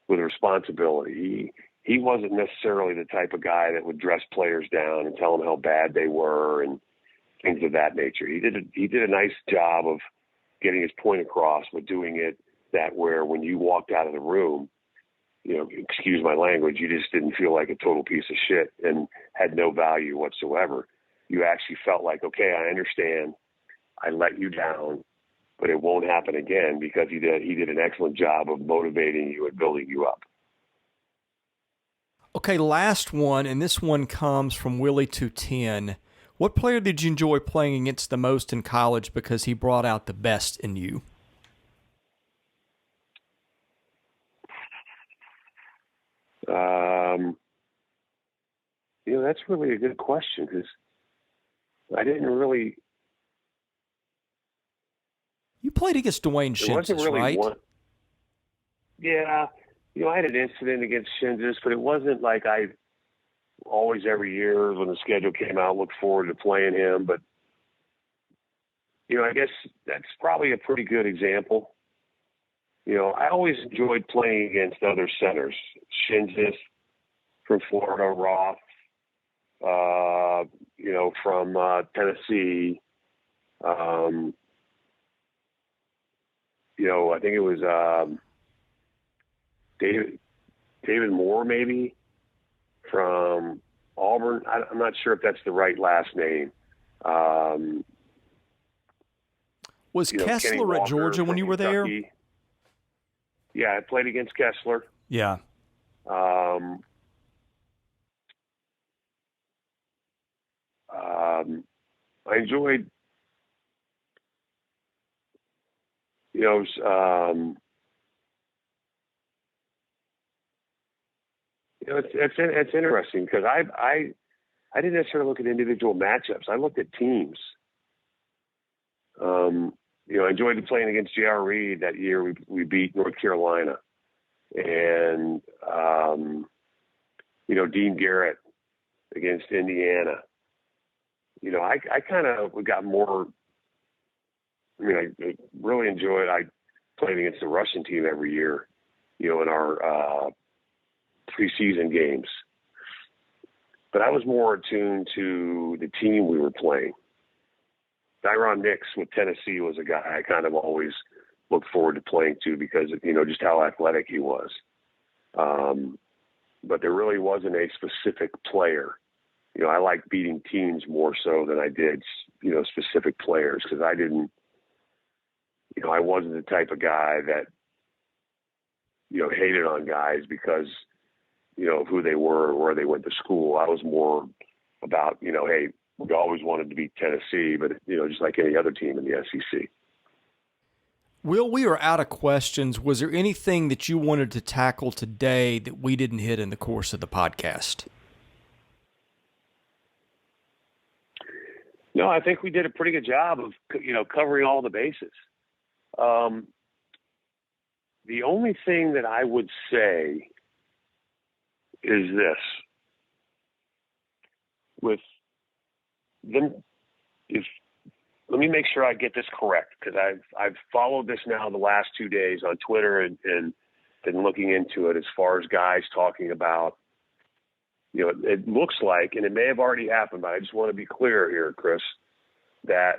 with responsibility. He wasn't necessarily the type of guy that would dress players down and tell them how bad they were and things of that nature. He did a nice job of getting his point across, but doing it that where when you walked out of the room, excuse my language, you just didn't feel like a total piece of shit and had no value whatsoever. You actually felt like, okay, I understand, I let you down, but it won't happen again, because he did an excellent job of motivating you and building you up. Okay, last one, and this one comes from Willie 210. What player did you enjoy playing against the most in college because he brought out the best in you? That's really a good question, because I didn't really. You played against Dwayne Shinsis, really right? Yeah. I had an incident against Shinsis, but it wasn't like I always every year when the schedule came out looked forward to playing him. But, I guess that's probably a pretty good example. I always enjoyed playing against other centers. Shinsis from Florida, Roth, from Tennessee. I think it was David Moore, maybe, from Auburn. I'm not sure if that's the right last name. Was Kessler at Georgia when you were there? Yeah, I played against Kessler. Yeah. I enjoyed, it's interesting, because I didn't necessarily look at individual matchups. I looked at teams. I enjoyed playing against J.R. Reed that year. We beat North Carolina, and Dean Garrett against Indiana. I kind of got more. I really enjoyed. I played against the Russian team every year, in our preseason games. But I was more attuned to the team we were playing. Tyron Nix with Tennessee was a guy I kind of always looked forward to playing to, because of, just how athletic he was. but there really wasn't a specific player. I like beating teams more so than I did, specific players, because I didn't, I wasn't the type of guy that, hated on guys because, of who they were or where they went to school. I was more about, hey, we always wanted to beat Tennessee, but, just like any other team in the SEC. Will, we are out of questions. Was there anything that you wanted to tackle today that we didn't hit in the course of the podcast? No, I think we did a pretty good job of, covering all the bases. The only thing that I would say is this. With them, let me make sure I get this correct, because I've followed this now the last 2 days on Twitter and been looking into it as far as guys talking about, it looks like, and it may have already happened, but I just want to be clear here, Chris, that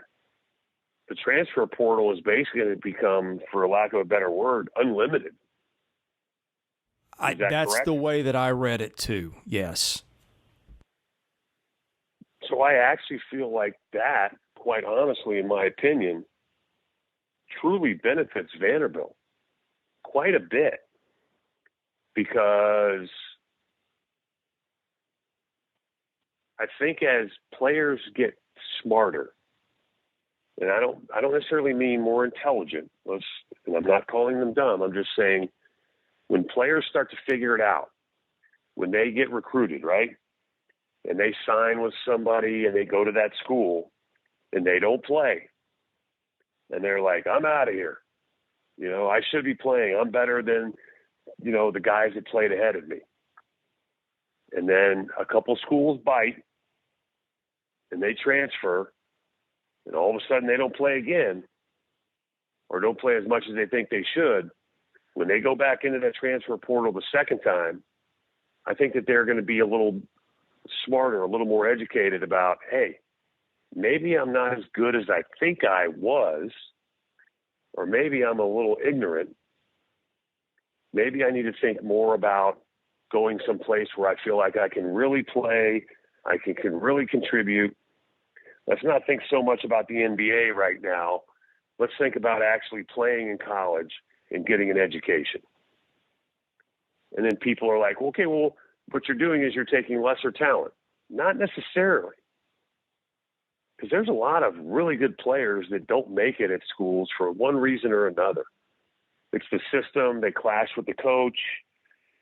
the transfer portal is basically going to become, for lack of a better word, unlimited. That's correct? The way that I read it too, yes. So I actually feel like that, quite honestly, in my opinion, truly benefits Vanderbilt quite a bit, because I think as players get smarter, and I don't necessarily mean more intelligent, and I'm not calling them dumb, I'm just saying when players start to figure it out, when they get recruited, right, and they sign with somebody and they go to that school and they don't play, and they're like, I'm out of here. I should be playing. I'm better than, the guys that played ahead of me. And then a couple schools bite and they transfer, and all of a sudden they don't play again, or don't play as much as they think they should. When they go back into that transfer portal the second time, I think that they're going to be a little smarter, a little more educated about, hey, maybe I'm not as good as I think I was, or maybe I'm a little ignorant. Maybe I need to think more about going someplace where I feel like I can really play, I can really contribute. Let's not think so much about the NBA right now. Let's think about actually playing in college and getting an education. And then people are like, okay, well, what you're doing is you're taking lesser talent. Not necessarily. Because there's a lot of really good players that don't make it at schools for one reason or another. It's the system. They clash with the coach.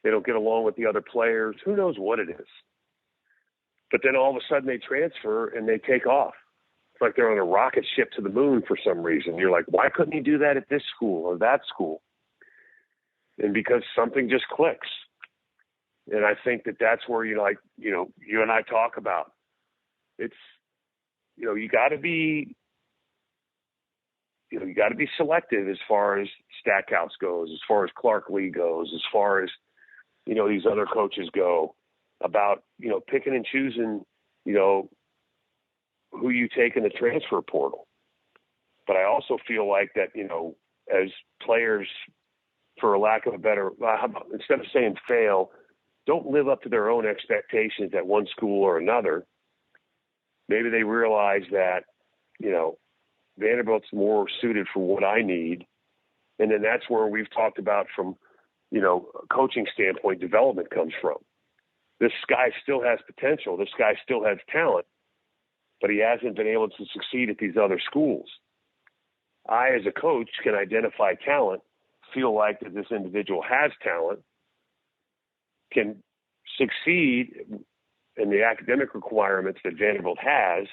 They don't get along with the other players. Who knows what it is? But then all of a sudden they transfer and they take off. It's like they're on a rocket ship to the moon for some reason. You're like, why couldn't he do that at this school or that school? And because something just clicks. And I think that that's where, you and I talk about, it's, you got to be selective as far as Stackhouse goes, as far as Clark Lea goes, as far as, these other coaches go, about, picking and choosing, who you take in the transfer portal. But I also feel like that, as players, for a lack of a better, instead of saying fail, don't live up to their own expectations at one school or another. Maybe they realize that, Vanderbilt's more suited for what I need. And then that's where we've talked about from, a coaching standpoint, development comes from. This guy still has potential. This guy still has talent, but he hasn't been able to succeed at these other schools. I, as a coach, can identify talent, feel like that this individual has talent, can succeed in the academic requirements that Vanderbilt has,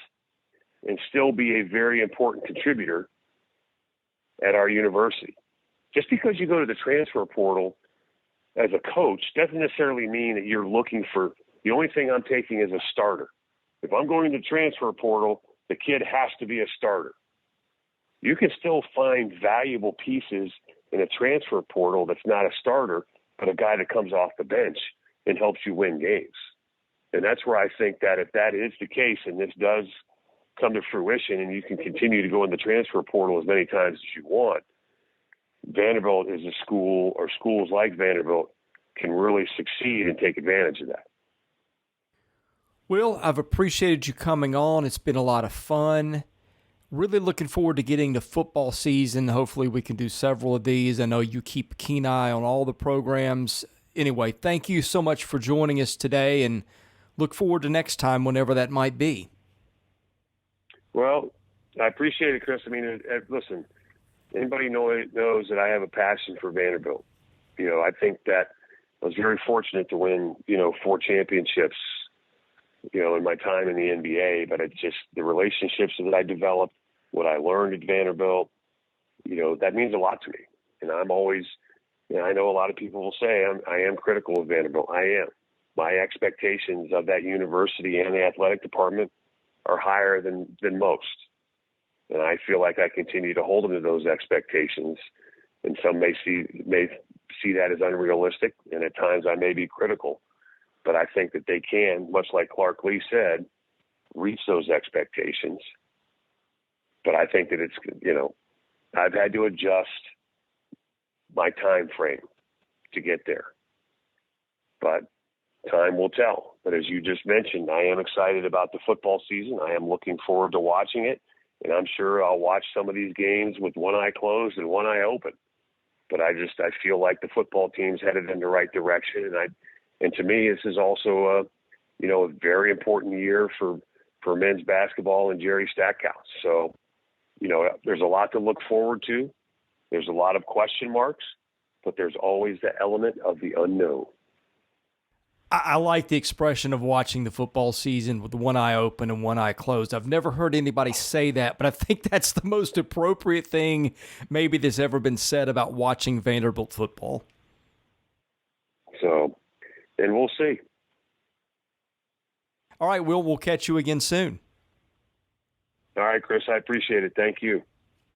and still be a very important contributor at our university. Just because you go to the transfer portal as a coach doesn't necessarily mean that you're looking for, the only thing I'm taking is a starter. If I'm going to the transfer portal, the kid has to be a starter. You can still find valuable pieces in a transfer portal that's not a starter, but a guy that comes off the bench and helps you win games. And that's where I think that if that is the case, and this does come to fruition, and you can continue to go in the transfer portal as many times as you want, Vanderbilt is a school, or schools like Vanderbilt can really really succeed and take advantage of that. Will, I've appreciated you coming on. It's been a lot of fun. Really looking forward to getting to football season. Hopefully we can do several of these. I know you keep a keen eye on all the programs. Anyway, thank you so much for joining us today, and look forward to next time, whenever that might be. Well, I appreciate it, Chris. I mean, listen, anybody knows that I have a passion for Vanderbilt. I think that I was very fortunate to win, 4 championships, in my time in the NBA, but it's just the relationships that I developed, what I learned at Vanderbilt, that means a lot to me. And I'm always, I know a lot of people will say I am critical of Vanderbilt. I am. My expectations of that university and the athletic department are higher than most. And I feel like I continue to hold them to those expectations. And some may see that as unrealistic. And at times I may be critical, but I think that they can, much like Clark Lea said, reach those expectations. But I think that it's, I've had to adjust my time frame to get there. But time will tell. But as you just mentioned, I am excited about the football season. I am looking forward to watching it. And I'm sure I'll watch some of these games with one eye closed and one eye open. But I feel like the football team's headed in the right direction. And to me, this is also a very important year for men's basketball and Jerry Stackhouse. So, there's a lot to look forward to. There's a lot of question marks, but there's always the element of the unknown. I like the expression of watching the football season with one eye open and one eye closed. I've never heard anybody say that, but I think that's the most appropriate thing maybe that's ever been said about watching Vanderbilt football. So, and we'll see. All right, Will, we'll catch you again soon. All right, Chris, I appreciate it. Thank you.